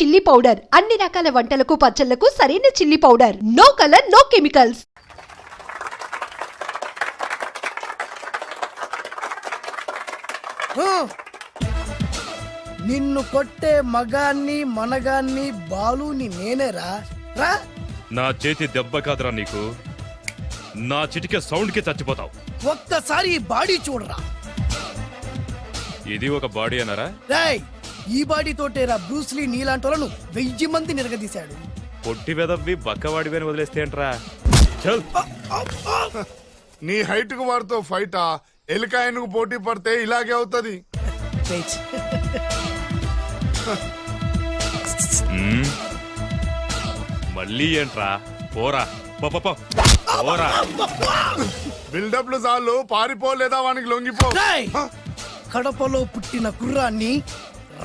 Chilli powder అన్ని రకాల వంటలకు పచ్చళ్లకు సరైన chilli powder. No colour, no chemicals. నిన్ను కొట్టే మగాన్ని మనగాన్ని బాలుని నేనేరా. రా. నా చేతి దెబ్బ కాదురా నీకు, నా చిటికే సౌండ్ కి చచ్చిపోతావు. ఒక్కసారి ఈ బాడీ చూడరా. ఇది ఒక బాడీ అన్నారా? రేయ్, ఈ బాడీ తోటేరా బ్రూస్లీ నీలాంటోలను 1000 మంది నిరగదీశాడు. పొట్టి వెదవ్వి బక్కవాడివి అని వదిలేస్తే ఏంట్రా? చల్. నీ హైట్ కు వారితో ఫైటా? ఎలికాయనకు పోటీ పడితే ఇలాగే అవుతుంది. మళ్ళీ ఏంట్రా? పోరా పోరా. బిల్డప్లు చాలు, పారిపోలేదా వానికి లొంగిపో. రేయ్, కడపలో పుట్టిన కుర్రాన్ని,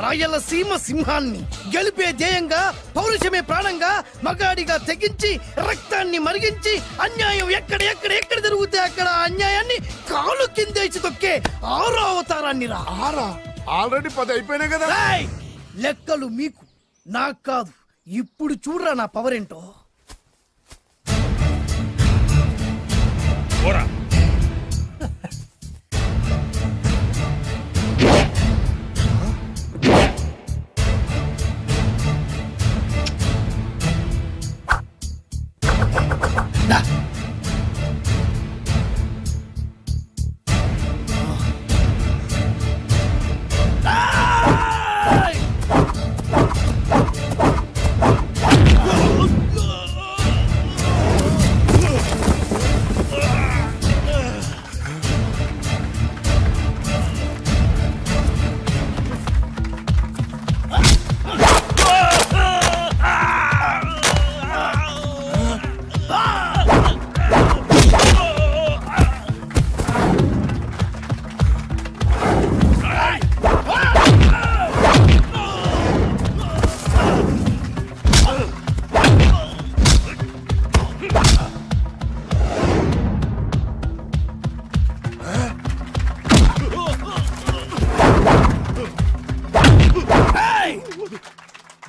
రాయలసీమ సింహాన్ని గెలిపే ధ్యేయంగా, పౌరుషమే ప్రాణంగా, మగాడిగా తెగించి రక్తాన్ని మరిగించి అన్యాయం ఎక్కడ జరుగుతే అక్కడ అన్యాయాన్ని కాలు కిందేసి తొక్కే 6వ అవతారాన్ని రా. ఆల్రెడీ 10 అయిపోయినాయి కదా. రేయ్, లెక్కలు మీకు, నాకు కాదు. ఇప్పుడు చూడరా నా పవర్ ఏంటో. పోరా.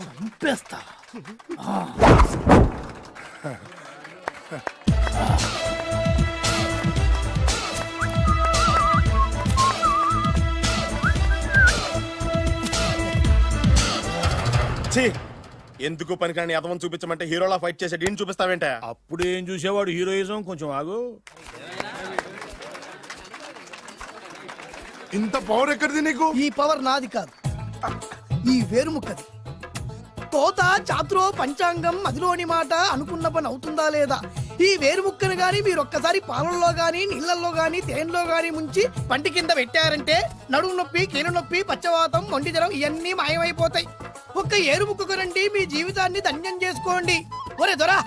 చంపేస్తా. ఎందుకు పనికిరాని అదవం చూపించమంటే హీరోలా ఫైట్ చేసే డీన్ చూపిస్తావేంట? అప్పుడు ఏం చూసేవాడు హీరోయిజం. కొంచెం ఆగు. ఇంత పవర్ ఎక్కడిది నీకు? ఈ పవర్ నాది కాదు, ఈ వేరుముక్కది. తోత చాతురో పంచాంగం అదిలోని మాట అనుకున్న పని అవుతుందా లేదా? ఈ వేరుముక్కను గాని మీరొక్కసారి పాలల్లో గాని నీళ్లలో గాని తేనెలో గాని ముంచి పంటి కింద పెట్టారంటే నడుము నొప్పి, కీలు నొప్పి, పచ్చవాతం, మొండి జ్వరం ఇవన్నీ మాయమైపోతాయి. ఒక్క ఏరుముక్కకు రండి, మీ జీవితాన్ని ధన్యం చేసుకోండి. ఒరే దొరా,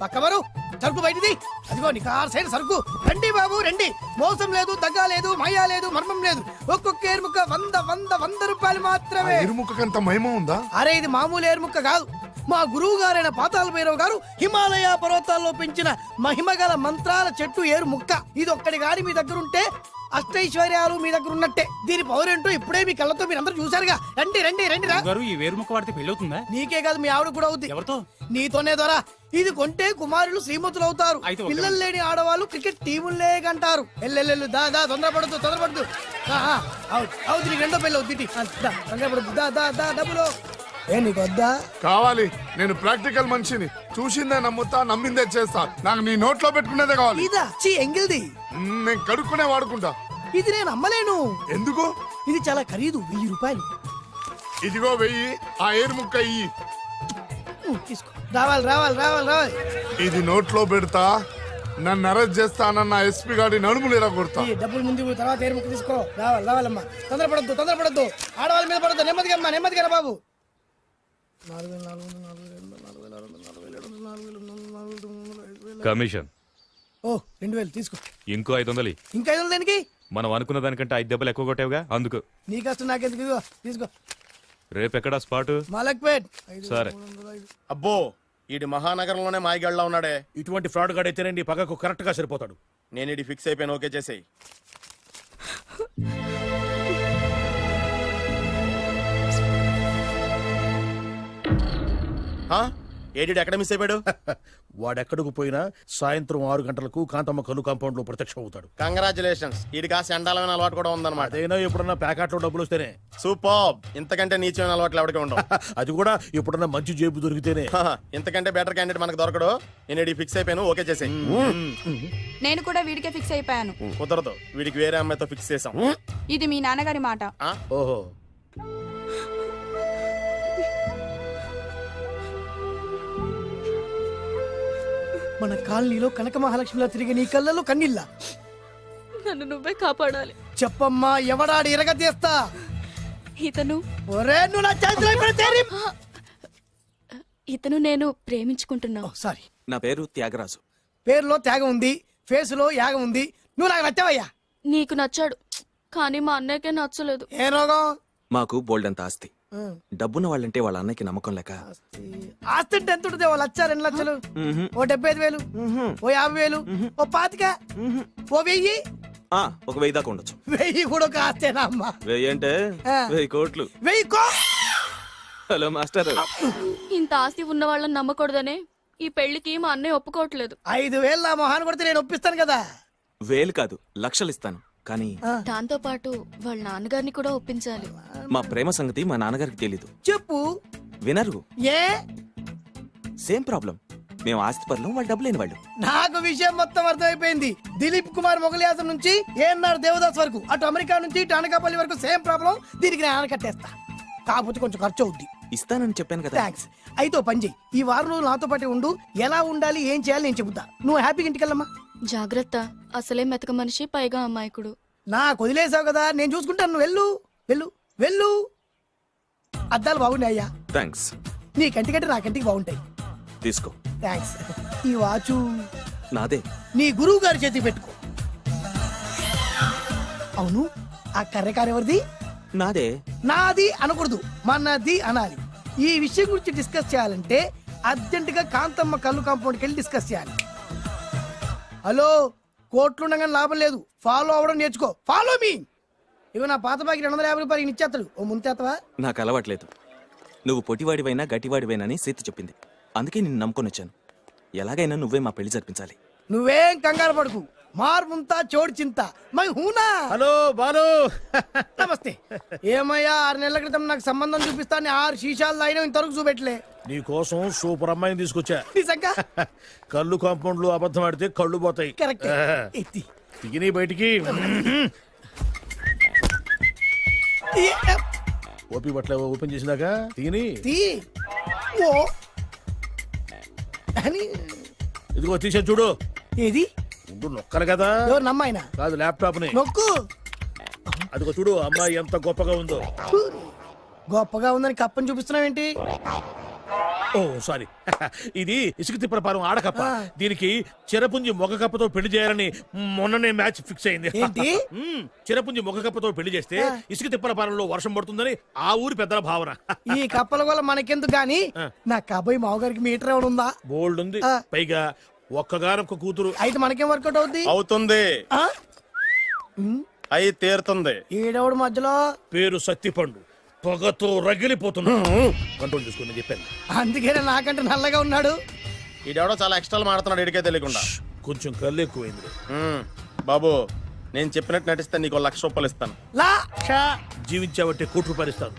పక్కవరు సరుకు బయటిది. అదిగో నీ సైడ్ సరుకు. రండి బాబు రండి. మోసం లేదు, దగ్గ లేదు, మాయా లేదు, మర్మం లేదు. ఒక్కొక్క ఏరుముక్క 100 రూపాయలు మాత్రమే. ఎరుముకంత మహిమ ఉందా? అరే, ఇది మామూలు ఏరుముక్క కాదు. మా గురువు గారైన పాతాళ భైరవ్ గారు హిమాలయ పర్వతాల్లో పెంచిన మహిమగల మంత్రాల చెట్టు ఏరుముక్క. ఇది ఒక్కడి గాని మీ దగ్గర ఉంటే అష్టైశ్వర్యాలు మీ దగ్గర ఉన్నట్టే. దీని పవర్ ఏంటో ఇప్పుడే మీ కళ్ళతో మీరు అందరూ చూసారుగా. రండి రండి రండి రా. ఈ వేరుముక్క వాడితే పెళ్ళవుతుందా? నీకే కాదు, మీ ఆవిడ కూడా అవుతుంది. ఎవరితో? నీతోనే ద్వారా. ఇది కొంటే కుమారులు శ్రీమంతులు అవుతారు. పిల్లలు లేని ఆడవాళ్ళు క్రికెట్ టీములే కంటారు. ఎల్లెల్లు దా దా, తొందరపడద్దు. అవుతుంది, నీకు రెండో పెళ్ళి అవుతుంది. తొందరపడద్దు, దా దా దా. డబ్బులు ఏ నీకు వద్దా? కావాలి. నేను ప్రాక్టికల్ మనిషిని. చూసిందే నమ్ముతా, నమ్మిందే చేస్తా. నాకు నీ నోట్లో పెట్టుకునేదే కావాలి. ఇదా చీ ఎంగిల్ది. నేను కడుక్కునే వాడుకుంటా. ఇది నేను అమ్మలేను. ఎందుకు? ఇది చాలా ఖరీదు, 1000 రూపాయలు. ఇదిగో 1000. ఆ ఏరుముక్క ఇయ్యి. తీసుకో. రావాలి. ఇది నోట్లో పెడతా, నన్ను అరెస్ట్ చేస్తానన్న ఎస్పీ గారి నడుములు ఇలా కొడతా. డబ్బులు ముందు తర్వాత ఏరుముక్క తీసుకో. రావాలమ్మా. తొందరపడద్దు. ఆడవాళ్ళ మీద పడద్దు. నెమ్మదిగా బాబు. కమిషన్. ఓ 2000 తీసుకో. ఇంకో 500. ఇంకా 500 దేనికి? మనం అనుకున్న దానికంటే 5 దెబ్బలు ఎక్కువ కొట్టావుగా, అందుకు. నీ కష్టం నాకెందుకు? తీసుకో. రేపెక్కడా స్పాటు? మలక్పేట్. సరే. అబ్బో, ఈడి మహానగరంలోనే మాయగాళ్ళ ఉన్నాడే. ఇటువంటి ఫ్రాడ్ గాడు అయితేనండి పగకు కరెక్ట్ గా సరిపోతాడు. నేను ఇది ఫిక్స్ అయిపోయాను. ఓకే చేసేయి. ఏడి ఎక్కడ మిస్ అయిపోయాడు? వాడెక్కడికి పోయినా సాయంత్రం 6 గంటలకు కాంతమ్మ కలు కాంపౌండ్ లో ప్రత్యక్షం అవుతాడు. కంగ్రాచులేషన్స్, వీడికి ఆ చండాలమైన అలవాటు కూడా ఉందన్నమాట. అదైనా ఎప్పుడన్నా ప్యాకెట్లో డబ్బులు వస్తేనే. సూపర్, ఇంతకంటే నీచమైన అలవాట్లు ఎవరికి ఉండవు. అది కూడా ఎప్పుడన్నా మంచి జేబు దొరికితేనే. ఇంతకంటే బెటర్ క్యాండిడేట్ మనకు దొరకడు. నేను ఫిక్స్ అయిపోయాను, ఓకే చేసే. నేను కూడా వీడికే ఫిక్స్ అయిపోయాను. కుదరదు, వీడికి వేరే అమ్మాయితో ఫిక్స్ చేసాం. ఇది మీ నాన్నగారి మాట. ఓహో, మన కాలనీలో కనక మహాలక్ష్మిలా తిరిగి నీ కళ్ళలో కన్నీళ్ళ. నన్ను నువ్వే కాపాడాలి. చెప్పమ్మా, ఎవడాడి ఎరగ తీస్తా. ఇతను ఒరే నువ్వు నా చేతిలో పెడితేరి. ఇతను నేను ప్రేమించుకుంటున్నావు. సారీ, నా పేరు త్యాగరాజు. పేరులో త్యాగం ఉంది, ఫేసులో యాగం ఉంది. నువ్వు నాకు నచ్చావయ్యా. నీకు నచ్చాడు, కానీ మా అన్నయ్యకే నచ్చలేదు. ఏ రోగం? మాకు బోల్డంత ఆస్తి. డబ్బున్న వాళ్ళంటే వాళ్ళ అన్నయ్యకి నమ్మకం లేక. ఆస్తి అంటే ఎంత ఉంటుంది? 2 లక్షలు, ఓ 75,000, ఓ 50,000, ఓ 25,000, ఓ 1000. ఒక 1000 దాకా ఉండొచ్చు. 1000 కూడా ఒక ఆస్తేనా అమ్మా? 1000 అంటే 1000 కోట్లు. 1000 హలో మాస్టర్, ఇంత ఆస్తి ఉన్న వాళ్ళని నమ్మకూడదనే ఈ పెళ్లికి మా అన్నయ్య ఒప్పుకోవట్లేదు. 5,000 నా మొహాన్ని కొడితే నేను ఒప్పిస్తాను కదా. 1000 కాదు, లక్షలు ఇస్తాను. కానీ దాంతో పాటు వాళ్ళ నాన్నగారిని కూడా ఒప్పించాలి. మా ప్రేమ సంగతి మా నాన్నగారికి తెలీదు. చెప్పు. వినరు. ఏ? Same problem. మేము ఆస్తి పరులం, వాళ్ళు డబ్బు లేని వాళ్ళు. నాకు విషయం మొత్తం అర్థమైపోయింది. దిలీప్ కుమార్ మొగలియాసం నుంచి ఏఎన్ఆర్ దేవదాస్ వరకు, అటు అమెరికా నుంచి ఇటు అనకాపల్లి వరకు సేమ్ ప్రాబ్లం. దీనికి నేను ఆనకట్టేస్తా, కాకపోతే కొంచెం ఖర్చు అవుద్ది. ఇస్తానని చెప్పాను కదా. థ్యాంక్స్. అయితే ఓ పని చెయ్యి, ఈ వారం రోజులు నాతో పాటు ఉండు. ఎలా ఉండాలి, ఏం చేయాలి నేను చెబుతా. నువ్వు హ్యాపీగా ఇంటికెళ్ళమ్మా. జాగ్రత్త, అసలే మెతక మనిషి, పైగా అమాయకుడు. నాకు వదిలేసావు కదా, నేను చూసుకుంటాను. నువ్వు వెళ్ళు వెళ్ళు వెళ్ళు. అద్దాలు బాగున్నాయ్యా. థ్యాంక్స్. నీ కంటికంటే నా కంటికి బాగుంటాయి. తీసుకో. థ్యాంక్స్. ఈ వాచు నాదే. నీ గురువు గారి చేతికి పెట్టుకో. అవును, ఆ కర్రెకారు ఎవరిది? నాదే. నాది అనకూడదు, మనది అనాలి. ఈ విషయం గురించి డిస్కస్ చేయాలంటే అర్జెంట్ గా కాంతమ్మ కళ్ళు కాంపౌండ్కి వెళ్ళి డిస్కస్ చేయాలి. హలో, కోట్లుండగానే లాభం లేదు. ఫాలో అవ్వడం నేర్చుకో. Follow me. ఇవి నా పాత బాకి 250 రూపాయలు ఇచ్చేస్తాడు. ఓ ముంతేత్తవా? నాకు అలవాట్లేదు. నువ్వు పొటివాడివైనా గట్టివాడివైనా అని సీత చెప్పింది. అందుకే నిన్ను నమ్ముకొని వచ్చాను. ఎలాగైనా నువ్వే మా పెళ్లి జరిపించాలి. నువ్వేం కంగారు పడుకు. మార్ముంతా చోడు చింత మై హూనా. హలో బాలు. నమస్తే. ఏమయ్యా, 6 నెలల క్రితం నాకు సంబంధం చూపిస్తాను 6 శీషాలు అయినా ఇంతవరకు చూపెట్టలే. నీ కోసం సూపర్ అమ్మాయిని తీసుకొచ్చా. నిజంగా? కళ్ళు కాంపౌండ్ లో అబద్ధం ఆడితే కళ్ళు పోతాయి. కరెక్ట్. ఎత్తి తిగిని బయటికి. ఓపి బట్ల ఓపెన్ చేసినాక తిగిని. తీ. ఓ అని. ఇదిగో తీసే చూడు. ఏది? ఉండు, నొక్కలు కదా. ఎవరు నమ్మాయినా? కాదు, ల్యాప్టాప్ ని నొక్కు. అదిగో చూడు, అమ్మాయి ఎంత గొప్పగా ఉందో. గొప్పగా ఉందని కప్పని చూపిస్తున్నావేంటి? ఓ సారీ, ఇది ఇసుక తిప్పల పారం ఆడకప్ప. దీనికి చిరపుంజి మొగ కప్పతో పెళ్లి చేయాలని మొన్ననే మ్యాచ్ ఫిక్స్ అయింది. ఏంటి? చిరపుంజి మొగ కప్పతో పెళ్లి చేస్తే ఇసుక తిప్పల పారంలో వర్షం పడుతుందని ఆ ఊరి పెద్దల భావన. ఈ కప్పల వల్ల మనకెందుకు గాని, నా కాబోయే మావగారికి మీటర్ ఎవడు ఉందా? బోల్డ్ ఉంది. పైగా ఒక్కగానొక్క కూతురు. అయితే మనకేం వర్కౌట్ అవుద్ది? అవుతుంది, ఆ? అయి తీరుతుంది. ఈడెవడు మధ్యలో? పేరు సత్తిపండు, పొగతో రగిలిపోతున్నా. కంట్రోల్ చేసుకోండి చెప్పాను. అందుకేనే నాకంటే నల్లగా ఉన్నాడు. ఈడెవడో చాలా ఎక్స్ట్రా మాడుతున్నాడు, ఇడికే తెలియకుండా. కొంచెం కళ్ళు ఎక్కువైంది. బాబు, నేను చెప్పినట్టు నటిస్తే నీకు 1,00,000 రూపాయలు ఇస్తాను. జీవించావంటే ₹1,00,000 ఇస్తాను.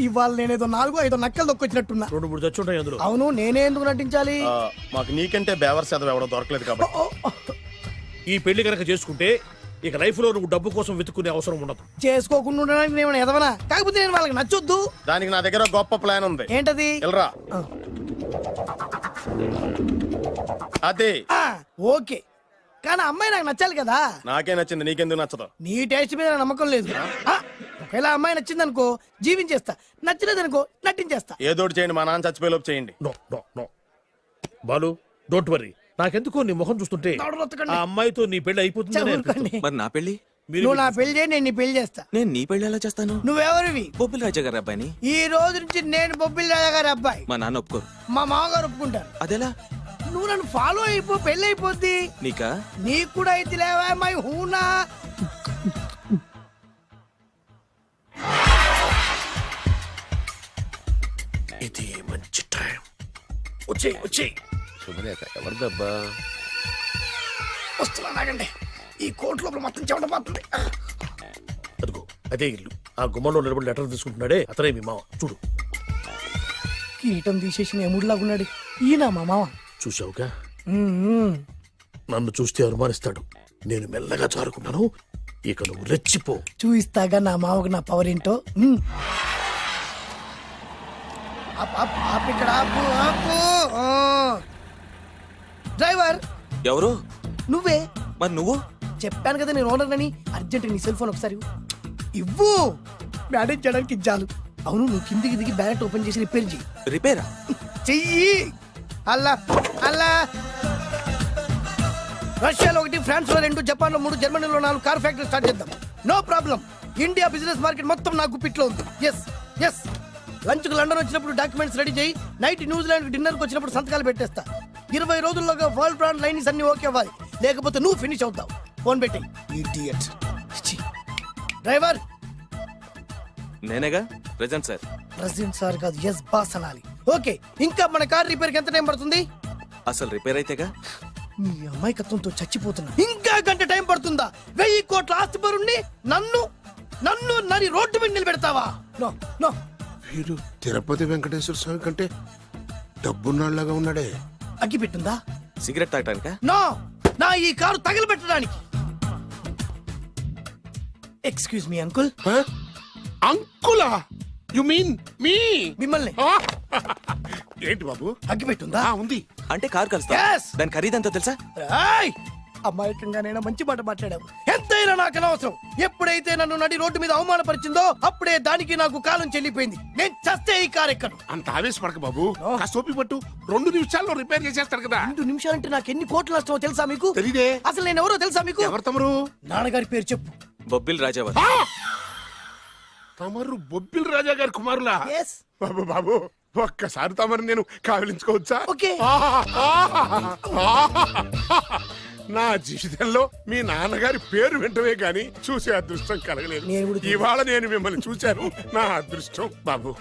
ఇవాళ నేనేదో 4-5 నక్కలు దొక్కొచ్చినట్టున్నా. 2-3 చచ్చుంటాయి అందులో. అవును, నేనే ఎందుకు నటించాలి? మాకు నీకంటే బేవర్ చదువు ఎవడో దొరకలేదు కాబట్టి. ఈ పెళ్లి కనుక చేసుకుంటే ఇక లైఫ్ లో నువ్వు డబ్బు కోసం వెతుక్కునే అవసరం ఉండదు. చేసుకోకుండా ఉండడానికి నేను ఎదవనా? కాకపోతే నేను వాళ్ళకి నచ్చొద్దు. దానికి నా దగ్గర గొప్ప ప్లాన్ ఉంది. ఏంటది? వెళ్ళరా. అదే. ఓకే, కానీ అమ్మాయి నాకు నచ్చాలి కదా. నాకే నచ్చింది, నీకెందుకు నచ్చదు? నీ టేస్ట్ మీద నాకు నమ్మకం లేదు. ఒకవేళ అమ్మాయి నచ్చింది అనుకో జీవించేస్తా, నచ్చలేదనుకో నటించేస్తా. ఏదోటి చేయండి, మా నాన్న చచ్చిపోయేలోపు చేయండి. No no no Balu, don't worry. నాకెందుకో నీ ముఖం చూస్తుంటే ఆ అమ్మాయితో నీ పెళ్లి అయిపోతుంది. మరి నా పెళ్లి? నువ్వు నా పెళ్లి చేయి, నేను నీ పెళ్లి చేస్తా. నేను నీ పెళ్లి ఎలా చేస్తాను? నువ్వెవరివి? బొబ్బిలి రాజా గారి అబ్బాయిని. ఈ రోజు నుంచి నేను బొబ్బిలి రాజా గారి అబ్బాయి. మా నాన్న ఒప్పుకోరు. మా మామగారు ఒప్పుకుంటారు. అదెలా? నువ్వు నన్ను ఫాలో అయిపో, పెళ్లి అయిపోద్ది. నీకా? నీకు కూడా అయితే లేవా మై హూనా. ఇది మంచి టైం. వచ్చేయ్ వచ్చేయ్. శుభలేఖ ఎవరిదబ్బా? వస్తున్నా నాగండి. ఈ కోర్టు లోపల మొత్తం చెమట పోతుంది. అదిగో అదే ఇల్లు. ఆ గుమ్మంలో నిలబడి లెటర్ తీసుకుంటున్నాడే అతనే మీ మామ. చూడు. కీటం తీసేసిన ఎముడిలాగున్నాడు. ఈయన మా మామ. చూసావుగా, మ్మ్. నన్ను చూస్తే అనుమానిస్తాడు. నేను మెల్లగా జారుకున్నాను. ఇక నువ్వు రెచ్చిపో. చూయిస్తాగా నా మామకు నా పవర్ ఏంటో. మ్మ్. ఆపు ఇక్కడ, ఆపు ఆపు. ఆ. డ్రైవర్ ఎవరు? నువ్వే. మరి నువ్వు? చెప్పాను కదా నేను ఓనర్ అని. అర్జెంట్ నీ సెల్ ఫోన్ ఒకసారి ఇవ్వు. మేనేజ్ చేయడానికి ఇచ్చాను. అవును, నువ్వు కిందికి దిగి బ్యానెట్ ఓపెన్ చేసి రిపేర్ చెయ్యి. రిపేరా? చెయ్యి. అల్లా అల్లా. రష్యాలో 1, ఫ్రాన్స్ లో 2, జపాన్ లో 3, జర్మనీలో 4 కార్ ఫ్యాక్టరీ స్టార్ట్ చేద్దాం. No problem. India business market మొత్తం నా గుప్పిట్లో ఉంది. Yes yes. లంచ్ కు లండన్ వచ్చినప్పుడు డాక్యుమెంట్స్ రెడీ చేయి. నైట్ న్యూజిలాండ్ డిన్నర్ కి వచ్చినప్పుడు సంతకాలు పెట్టేస్తా. 20 రోజుల్లోగా వరల్డ్ బ్రాండ్ లైన్స్ అన్ని ఓకే అవ్వాలి. లేకపోతే నువ్వు ఫినిష్ అవుతావు. ఫోన్ పెట్టి. ఇడియట్. డ్రైవర్. నేనేగా ప్రెజెంట్ సార్. ప్రెసిడెంట్ సార్ కాదు, ఎస్ బాస్ అనాలి. ఓకే, ఇంకా మన కార్ రిపేర్ కి ఎంత టైం పడుతుంది? అసలు రిపేర్ అయితేగా. మీ అమాయకత్వంతో చచ్చిపోతున్నా. ఇంకా గంట టైం పడుతుందా? 1000 కోట్ల ఆస్తి పరుణ్ణి నన్ను నన్ను నరి రోడ్డు మీద నిలబెడతావా? No no. వీడు తిరుపతి వెంకటేశ్వర స్వామి కంటే డబ్బున్నాళ్ళగా ఉన్నాడే. అగ్గి పెట్టుందా? సిగరెట్ తాగటానికా? నో, నా ఈ కారు తగలబెట్టడానికి. Excuse me uncle. అంకులా? You mean me? మిమ్మల్ని. ఏంటి బాబు? అగ్గి పెట్టుందా? ఉంది. అంటే కార్ కలుస్తా. Yes. దాని ఖరీదంతా తెలుసా? ఏయ్! అమాయకంగానైనా మంచి మాట మాట్లాడావు. ఎంతైనా నాకు అనవసరం. ఎప్పుడైతే నన్ను నడి రోడ్డు మీద అవమానపరిచిందో అప్పుడే దానికి నాకు కాలం చెల్లిపోయింది. నేను చస్తే ఈ కారు ఎక్కను. అంత ఆవేశపడక బాబు. కాస్త ఓపిక పట్టు. 2 నిమిషాల్లో రిపేర్ చేసేస్తారు కదా. 2 నిమిషాలంటే నాకు ఎన్ని కోట్ల నష్టమో తెలుసా మీకు? తెలీదే. అసలు నేను ఎవరో తెలుసా మీకు? ఎవరు తమరు? నాన్నగారి పేరు చెప్పు. బొబ్బిల్ రాజావర్. తమరు బొబ్బిల్ రాజా గారి కుమారులా? Yes. బాబు బాబు, ఒక్కసారి తమరు నేను కావలించుకోవచ్చా? ఓకే. నా జీవితంలో మీ నాన్నగారి పేరు వింటమే గాని చూసే అదృష్టం కలగలేదు. నేను కూడా చూడలేదు. ఇవాళ నేను మిమ్మల్ని చూశాను. నా అదృష్టం. బాబు,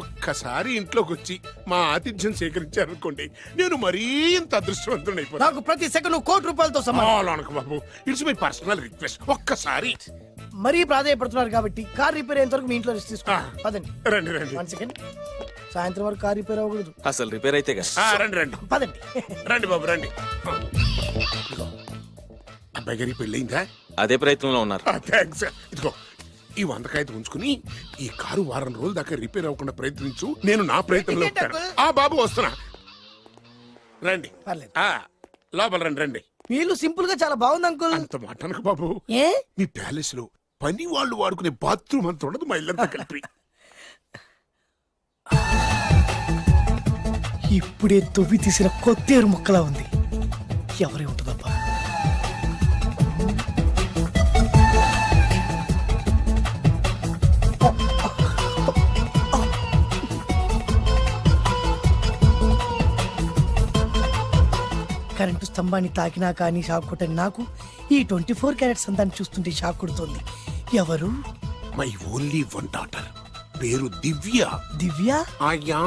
ఒక్కసారి ఇంట్లోకి వచ్చి మా ఆతిథ్యం సేకరించారనుకోండి, నేను మరీ ఇంత అదృష్టవంతుడైపోతాను. నాకు ప్రతి సెకండ్ ₹1,00,00,000 సమానం. బాబు, ఇట్స్ మై పర్సనల్ రిక్వెస్ట్. ఒక్కసారి. మరీ ప్రాధాయపడుతున్నారు కాబట్టి కార్ రిపేర్ అయ్యేంత వరకు మీ ఇంట్లో రెస్ట్ తీసుకో. పదండి. రండి రండి. 1 సెకండ్. సాయంత్రం వరకు కార్ రిపేర్ అవ్వకూడదు. అసలు రిపేర్ అయితేగా. రండి రండి. పదండి. రండి బాబు రండి. అబ్బాయి గారి పెళ్ళయిందా? అదే ప్రయత్నంలో ఉన్నారు. థ్యాంక్స్. ఇదిగో ఈ 100 కాగితం ఉంచుకుని ఈ కారు వారం రోజుల దాకా రిపేర్ అవ్వకుండా ప్రయత్నించు. నేను నా ప్రయత్నంలో ఉంటాను. బాబు వస్తున్నా. రండి. పర్లేదు. లోపల రండి రండి. వీళ్ళు సింపుల్ గా చాలా బాగుంది అంకుల్. అంత మాట అనకు బాబు. ఏ? మీ ప్యాలెస్ లో పని వాళ్ళు వాడుకునే బాత్రూమ్ అంత ఉండదు మా ఇల్లంతా కలిపి. ఇప్పుడే తొవ్వి తీసిన కొత్తేరు ముక్కలా ఉంది. ఎవరే ఉంటుందబ్బా? కరెంటు స్తంభాన్ని తాకినా కానీ షాక్ కొట్టని నాకు ఈ 24 క్యారెట్స్ అందాన్ని చూస్తుంటే షాక్ కొడుతోంది. ఎవరు? My only 1 daughter. పేరు దివ్య. దివ్య? అయ్యా.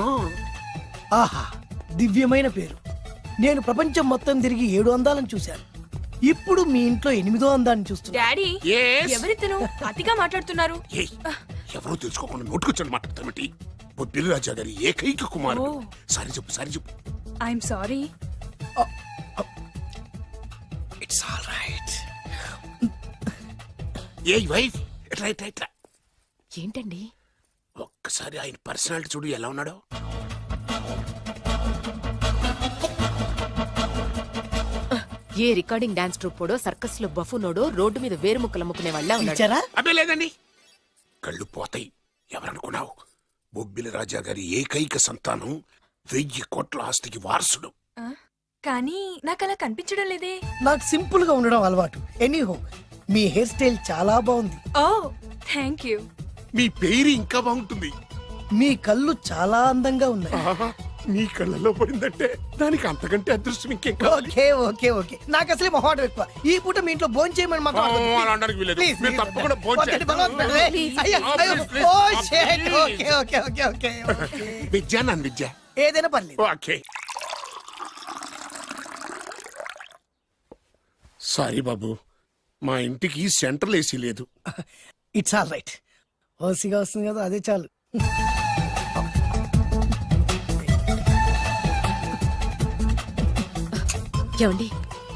ఆహా, దివ్యమైన పేరు. నేను ప్రపంచం మొత్తం తిరిగి 7 అందాలను చూశాను. ఇప్పుడు మీ ఇంట్లో 8వ అందాన్ని చూస్తున్నా. Daddy Yes? ఎవరితను అతిగా మాట్లాడుతున్నారు? ఏయ్, ఎవరో తెలుసుకోకుండా నోటుకొచ్చాడు మాట్లాడతామటి. బొబ్బిలి రాజా గారి ఏకైక కుమారుడు. సారీ చెప్పు, సారీ చెప్పు. I'm sorry. It's all right. A wife, ఎట్లా ఎట్లా ఎట్లా. ఏంటండి? ఒక్కసారి ఆయన పర్సనాలిటీ చూడు ఎలా ఉన్నాడో. ఏ రికార్డింగ్ డాన్స్ ట్రూపోడో సర్కస్ లో బఫునోడో రోడ్డు మీద వేరుముక్కలు అమ్ముకునే వాళ్ళ ఇచ్చారా? అబ్బే లేదండి. కళ్ళు పోతాయి. ఎవరనుకున్నావు? బొబ్బిలి రాజా గారి ఏకైక సంతానం, 1000 కోట్ల ఆస్తికి వారసుడు. కానీ నాకు అలా కనిపించడం లేదే. నాకు సింపుల్ గా ఉండడం అలవాటు. ఎనీహో, మీ హెయిర్ స్టైల్ చాలా బాగుంది. ఓ థ్యాంక్ యూ. మీ పేరు ఇంకా బాగుంటుంది. మీ కళ్ళు చాలా అందంగా ఉన్నాయి. ఆహా, నీ కళ్ళల్లో పడిందంటే దానికి అంతకంటే అదృష్టం ఇంకేం కావాలి? ఓకే ఓకే ఓకే నాకు అసలే మొహాటం ఎక్కువ ఈ పూట మీ ఇంట్లో భోజనం చేయమని మాత్రం అడగొద్దు. అలా అనడానికి వీల్లేదు. Please, మీరు please. తప్పకుండా భోజనం ఒకటి చేయండి. బలవంతం పెట్టవే. అయ్యో, అయ్యో. Please, oh, please. shit. Okay okay okay okay okay. Vidya నన్ను విద్య. ఏదైనా పర్లేదు. ఓకే సారీ బాబు, మా ఇంటికి సెంట్రల్ ఏసీ లేదు. It's all right. ఓసిగా వస్తుంది కదా అదే చాలు. ఏమండి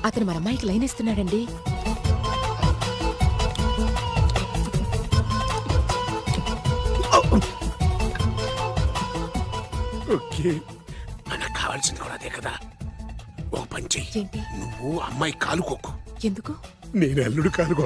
అతను మన అమ్మాయికి లైన్ ఇస్తున్నాడండి. ఓకే, మనకు కావాల్సింది కూడా అదే కదా. ఒక పని చెయ్యి, ఏంటి? నువ్వు అమ్మాయి కాలుకోకు, ఎందుకు? నేను అల్లుడు కాలుకో.